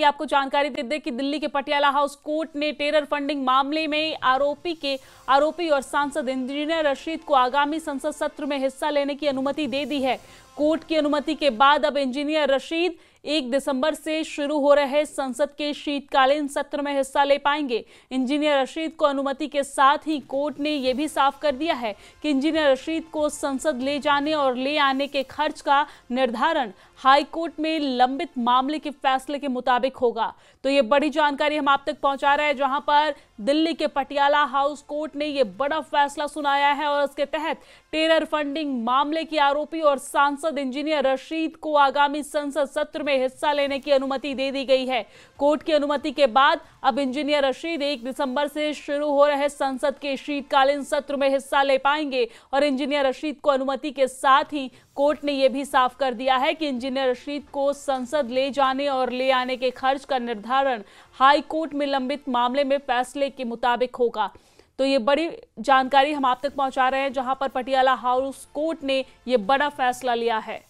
आपको जानकारी दे दें कि दिल्ली के पटियाला हाउस कोर्ट ने टेरर फंडिंग मामले में आरोपी और सांसद इंजीनियर रशीद को आगामी संसद सत्र में हिस्सा लेने की अनुमति दे दी है। कोर्ट की अनुमति के बाद अब इंजीनियर रशीद 1 दिसंबर से शुरू हो रहे संसद के शीतकालीन सत्र में हिस्सा ले पाएंगे। इंजीनियर रशीद को अनुमति के साथ ही कोर्ट ने यह भी साफ कर दिया है कि इंजीनियर रशीद को संसद ले जाने और ले आने के खर्च का निर्धारण हाई कोर्ट में लंबित मामले के फैसले के मुताबिक होगा। तो ये बड़ी जानकारी हम आप तक पहुंचा रहे हैं, जहां पर दिल्ली के पटियाला हाउस कोर्ट ने ये बड़ा फैसला सुनाया है और इसके तहत टेरर फंडिंग मामले के आरोपी और सांसद इंजीनियर रशीद को आगामी संसद सत्र में हिस्सा लेने की अनुमति दे दी गई है। कोर्ट की अनुमति के बाद अब इंजीनियर रशीद 1 दिसंबर से शुरू हो रहे संसद के शीतकालीन सत्र में हिस्सा ले पाएंगे और इंजीनियर रशीद को अनुमति के साथ ही कोर्ट ने यह भी साफ कर दिया है कि इंजीनियर रशीद को संसद ले जाने और ले आने के खर्च का निर्धारण हाई कोर्ट में लंबित मामले में फैसले के मुताबिक होगा। तो ये बड़ी जानकारी हम आप तक पहुंचा रहे हैं, जहां पर पटियाला हाउस कोर्ट ने यह बड़ा फैसला लिया है।